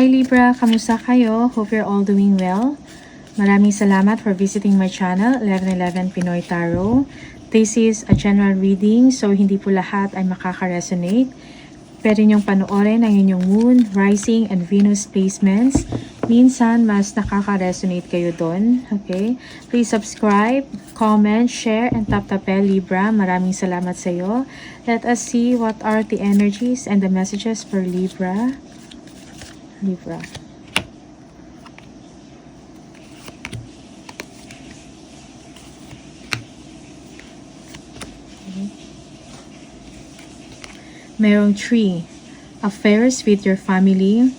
Hi Libra, kamusta kayo? Hope you're all doing well. Maraming salamat for visiting my channel, 1111 Pinoy Tarot. This is a general reading, so hindi po lahat ay makaka-resonate. Pwede niyong panoorin ang inyong Moon, Rising, and Venus placements. Minsan, mas nakaka-resonate kayo doon. Okay? Please subscribe, comment, share, and tap the bell, Libra. Maraming salamat sa iyo. Let us see what are the energies and the messages for Libra. Libra. Merong 3. Affairs with your family.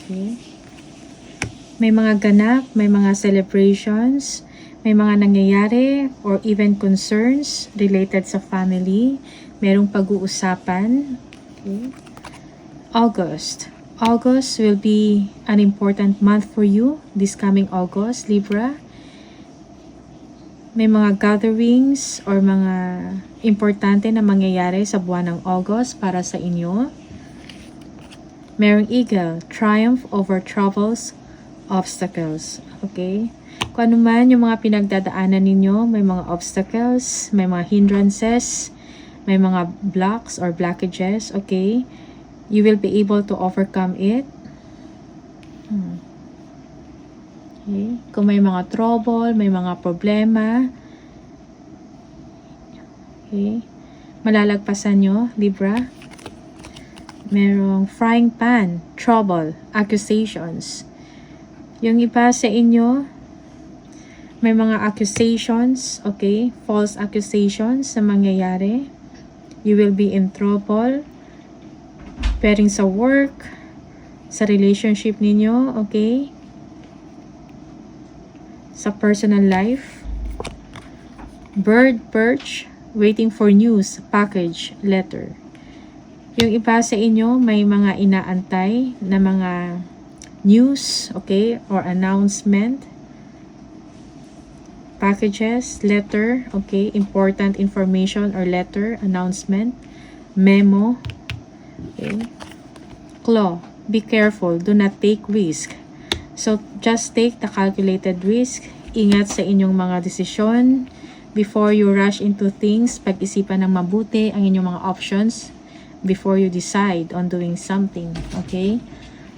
Okay. May mga ganap, may mga celebrations, may mga nangyayari or even concerns related sa family. Merong pag-uusapan. Okay. August. August will be an important month for you this coming August, Libra. May mga gatherings or mga importante na mangyayari sa buwan ng August para sa inyo. Merong Eagle, triumph over troubles, obstacles. Okay? Kung ano man yung mga pinagdadaanan ninyo, may mga obstacles, may mga hindrances, may mga blocks or blockages, okay? You will be able to overcome it. Okay. Kung may mga trouble, may mga problema, okay, malalagpasan nyo, Libra. Merong frying pan, trouble, accusations. Yung iba sa inyo, may mga accusations, okay, false accusations na mangyayari. You will be in trouble. Pwedeng sa work, sa relationship ninyo, okay, sa personal life. Bird perch, waiting for news, package, letter. Yung iba sa inyo, may mga inaantay na mga news, okay, or announcement, packages, letter, okay, important information or letter, announcement, memo, okay. Claw, be careful, do not take risk. So, just take the calculated risk. Ingat sa inyong mga desisyon. Before you rush into things, pag-isipan ng mabuti ang inyong mga options before you decide on doing something. Okay?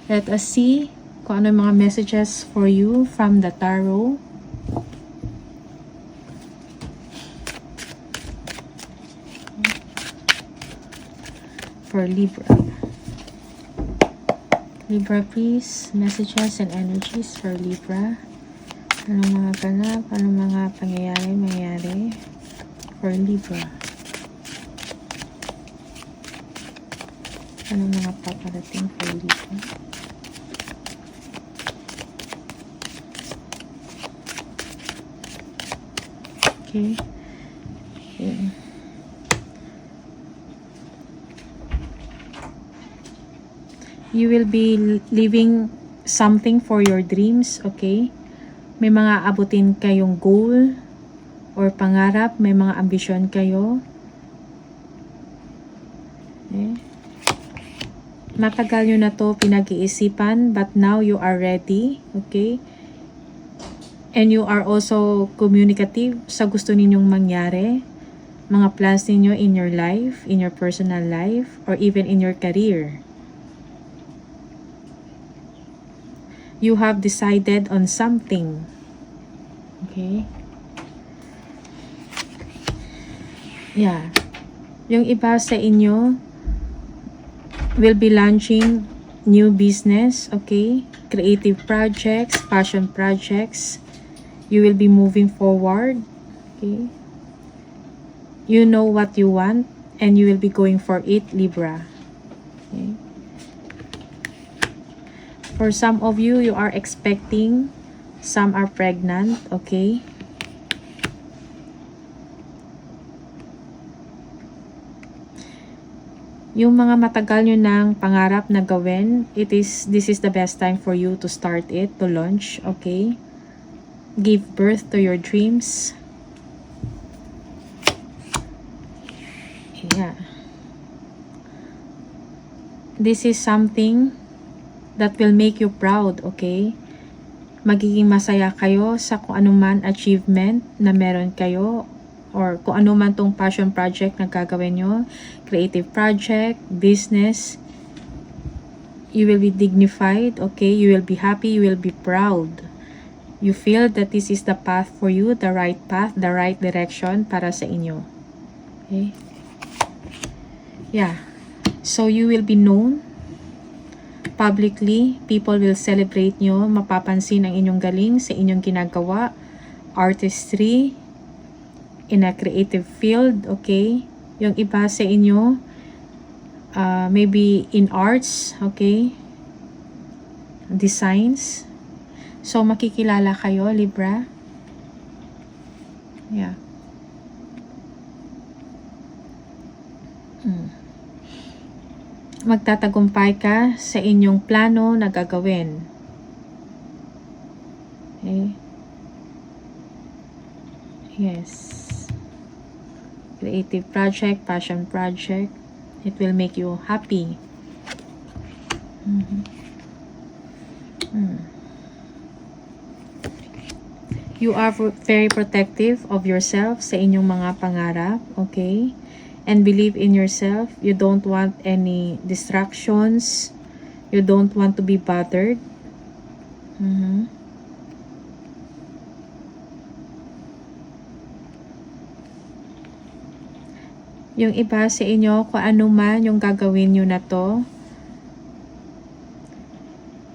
Let us see kung ano yung mga messages for you from the tarot. For Libra. Libra, please, messages and energies for Libra. Anong mga ganap, anong mga mangyayari for Libra. Anong mga paparating for Libra. Okay. Okay. You will be living something for your dreams, okay? May mga abutin kayong goal or pangarap, may mga ambisyon kayo. Okay? Matagal nyo na to pinag-iisipan, but now you are ready, okay? And you are also communicative sa gusto ninyong mangyari. Mga plans ninyo in your life, in your personal life, or even in your career. You have decided on something. Okay? Yeah. Yung iba sa inyo will be launching new business, okay? Creative projects, passion projects. You will be moving forward, okay? You know what you want and you will be going for it, Libra. Okay? For some of you, you are expecting. Some are pregnant, okay? Yung mga matagal nyo ng pangarap na gawin, this is the best time for you to start it, to launch, okay? Give birth to your dreams. Yeah. This is something that will make you proud, okay? Magiging masaya kayo sa kung anuman achievement na meron kayo or kung anuman tong passion project na gagawin nyo, creative project, business. You will be dignified, okay? You will be happy, you will be proud. You feel that this is the path for you, the right path, the right direction para sa inyo. Okay? Yeah. So you will be known publicly. People will celebrate nyo. Mapapansin ang inyong galing sa inyong ginagawa. Artistry in a creative field, okay? Yung iba sa inyo, maybe in arts, okay? Designs. So, makikilala kayo, Libra. Yeah. Magtatagumpay ka sa inyong plano na gagawin. Okay? Yes. Creative project, passion project. It will make you happy. You are very protective of yourself sa inyong mga pangarap, okay? And believe in yourself. You don't want any distractions. You don't want to be bothered. Yung iba sa inyo, kung ano man yung gagawin nyo na to,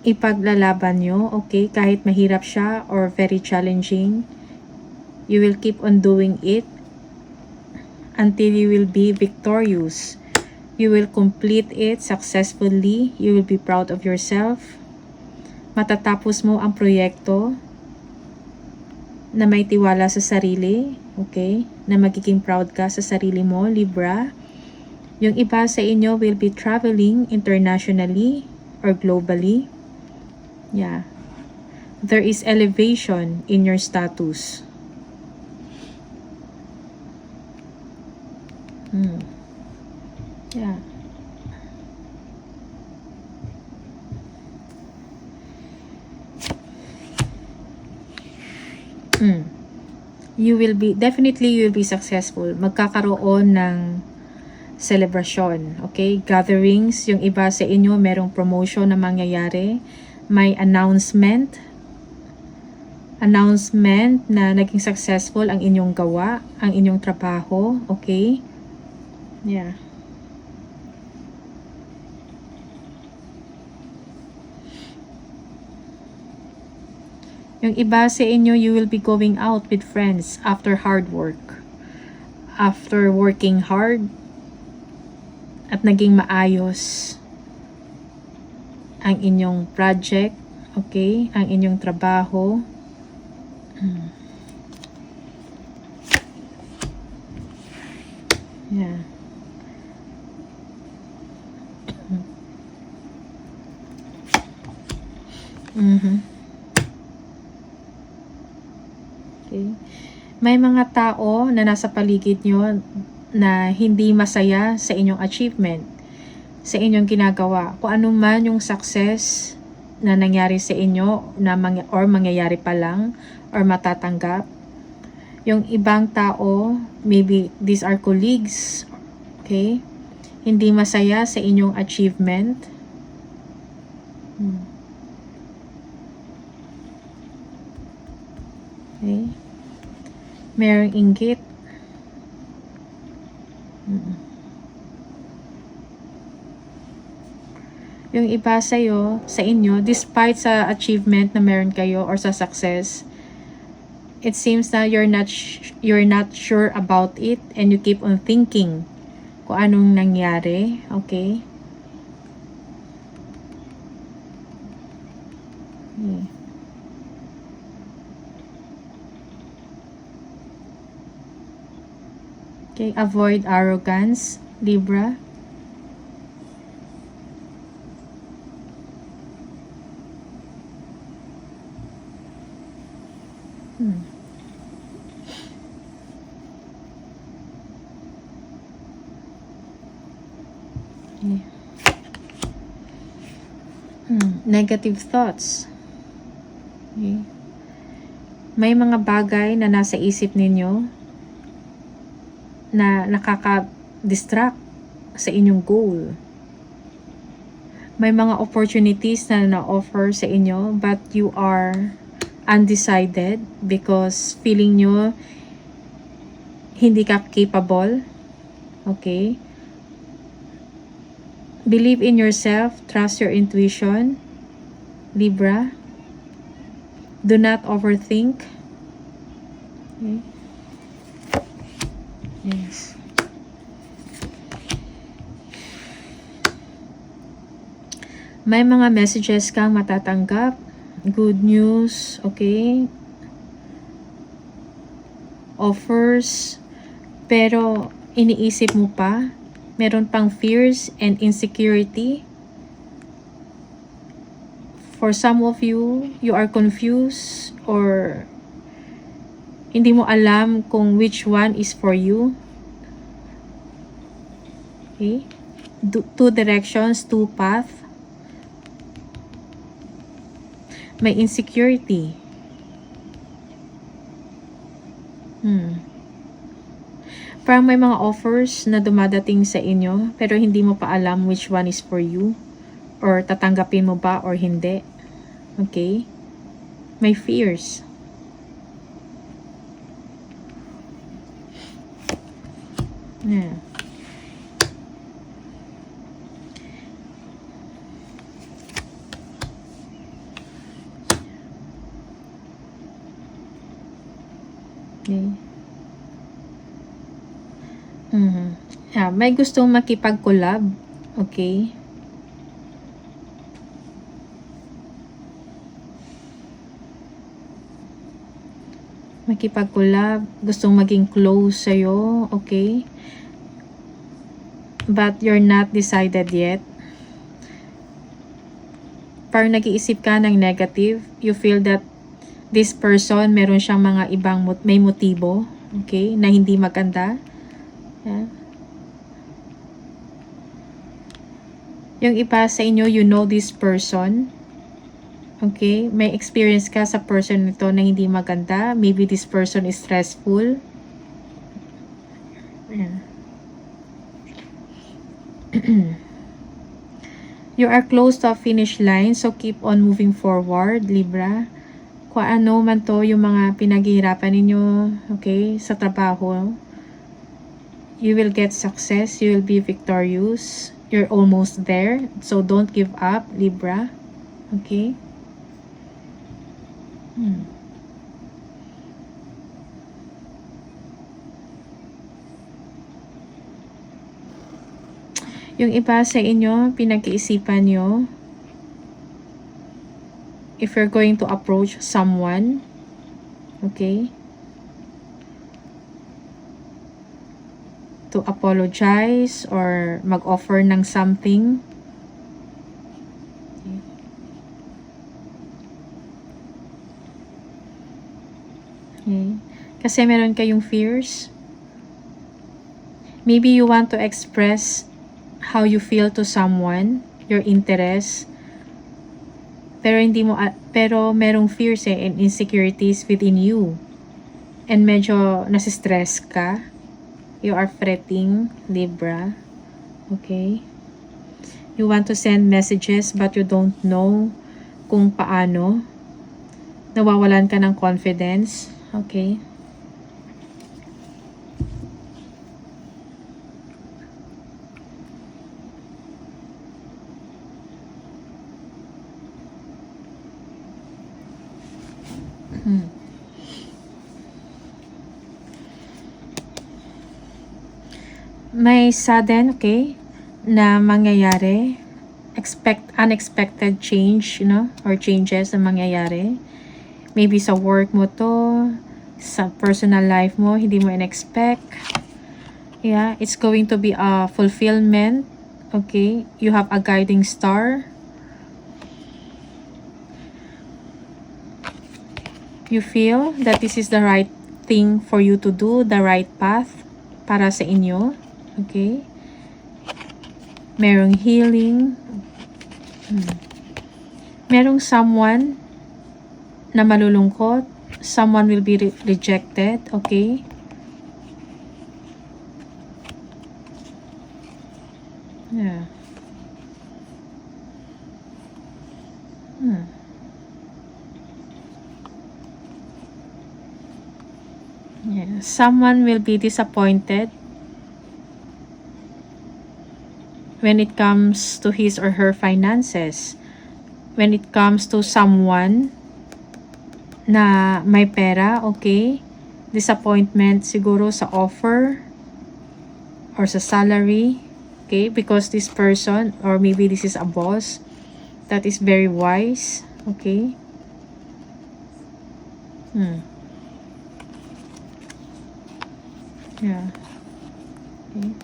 ipaglalaban nyo, okay? Kahit mahirap siya or very challenging, you will keep on doing it until you will be victorious. You will complete it successfully. You will be proud of yourself. Matatapos mo ang proyekto na may tiwala sa sarili, okay? Na magiging proud ka sa sarili mo, Libra. Yung iba sa inyo will be traveling internationally or globally. Yeah. There is elevation in your status. Yeah. You will be, definitely you will be successful. Magkakaroon ng celebration, okay? Gatherings, yung iba sa inyo merong promotion na mangyayari. May announcement na naging successful ang inyong gawa, ang inyong trabaho, okay? Yeah. Yung iba sa inyo, you will be going out with friends after hard work. After working hard at naging maayos ang inyong project, okay? Ang inyong trabaho. Yeah. Okay. May mga tao na nasa paligid nyo na hindi masaya sa inyong achievement, sa inyong ginagawa. Kung ano man yung success na nangyari sa inyo na mangyayari pa lang or matatanggap. Yung ibang tao, maybe these are colleagues, okay? Hindi masaya sa inyong achievement. Okay? Merong inggit. Yung iba sa inyo, despite sa achievement na meron kayo or sa success, it seems na you're not sure about it and you keep on thinking kung anong nangyari, okay? Okay, avoid arrogance, Libra. Okay. Negative thoughts. Okay. May mga bagay na nasa isip ninyo na nakaka-distract sa inyong goal. May mga opportunities na na-offer sa inyo but you are undecided because feeling nyo hindi ka capable. Okay? Believe in yourself. Trust your intuition. Libra. Do not overthink. Okay? Yes. May mga messages kang matatanggap. Good news. Okay? Offers. Pero iniisip mo pa. Meron pang fears and insecurity. For some of you, you are confused or hindi mo alam kung which one is for you. Okay? Two directions, two paths. May insecurity. Parang may mga offers na dumadating sa inyo pero hindi mo pa alam which one is for you. Or tatanggapin mo ba or hindi. Okay? May fears. Yeah. Okay. May gustong makipag-collab. Okay? Makipag-collab, gustong maging close sa'yo, okay? But you're not decided yet. Parang nag-iisip ka ng negative. You feel that this person, meron siyang mga ibang, may motibo, okay? Na hindi maganda. Yeah. Yung iba sa inyo, you know this person. Okay? May experience ka sa person nito na hindi maganda. Maybe this person is stressful. Yeah. You are close to a finish line, so keep on moving forward, Libra. Kung ano man to yung mga pinaghihirapan ninyo, okay, sa trabaho, you will get success, you will be victorious. You're almost there, so don't give up, Libra. Okay? Yung iba sa inyo, pinag-iisipan nyo, if you're going to approach someone, okay, to apologize or mag-offer ng something. Okay. Kasi meron kayong fears. Maybe you want to express how you feel to someone, your interest. Pero pero merong fears and insecurities within you. And medyo nasistress ka. You are fretting, Libra. Okay? You want to send messages but you don't know kung paano. Nawawalan ka ng confidence. Okay? May sudden, okay, na mangyayari. Unexpected change, or changes na mangyayari. Maybe sa work mo to, sa personal life mo, hindi mo in-expect. Yeah, it's going to be a fulfillment. Okay, you have a guiding star. You feel that this is the right thing for you to do, the right path para sa inyo. Okay? Merong healing. Merong someone na malulungkot. Someone will be rejected. Okay? Yeah. Yeah. Someone will be disappointed when it comes to his or her finances. When it comes to someone na may pera, okay? Disappointment siguro sa offer or sa salary, okay? Because this person, or maybe this is a boss that is very wise, okay? Yeah. Okay.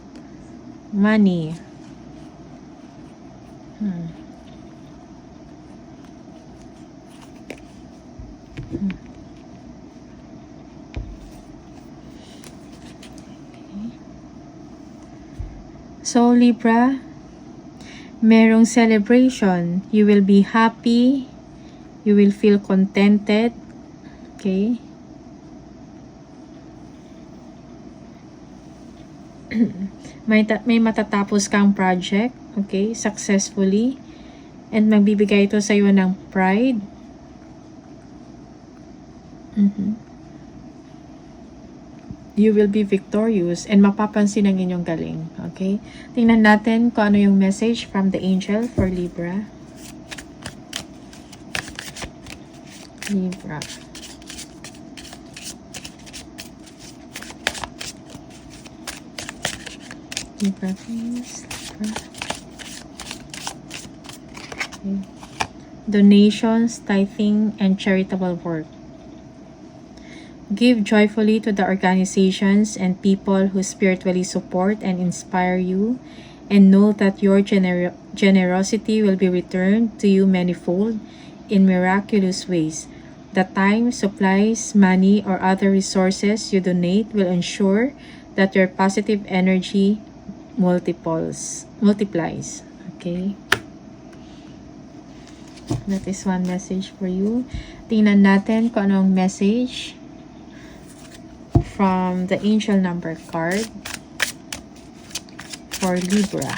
Money. So, Libra, merong celebration. You will be happy. You will feel contented. Okay? may matatapos kang project. Okay? Successfully. And magbibigay ito sa'yo ng pride. You will be victorious and mapapansin ang inyong galing. Okay? Tingnan natin kung ano yung message from the angel for Libra. Libra. Libra, please. Libra. Okay. Donations, tithing, and charitable work. Give joyfully to the organizations and people who spiritually support and inspire you, and know that your generosity will be returned to you manifold in miraculous ways. The time, supplies, money, or other resources you donate will ensure that your positive energy multiplies. Okay? That is one message for you. Tingnan natin kung anong message from the angel number card for Libra.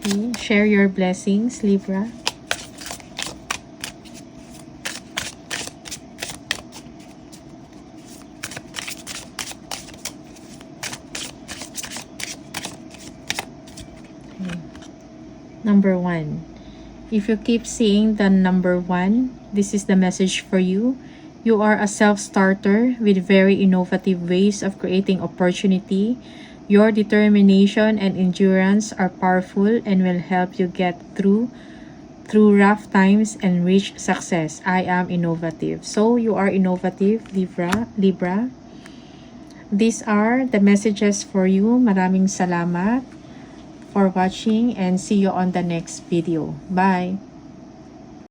Okay, share your blessings, Libra. Okay. Number 1. If you keep seeing the number 1, this is the message for you. You are a self-starter with very innovative ways of creating opportunity. Your determination and endurance are powerful and will help you get through rough times and reach success. I am innovative. So you are innovative, Libra. These are the messages for you. Maraming salamat for watching and see you on the next video. Bye!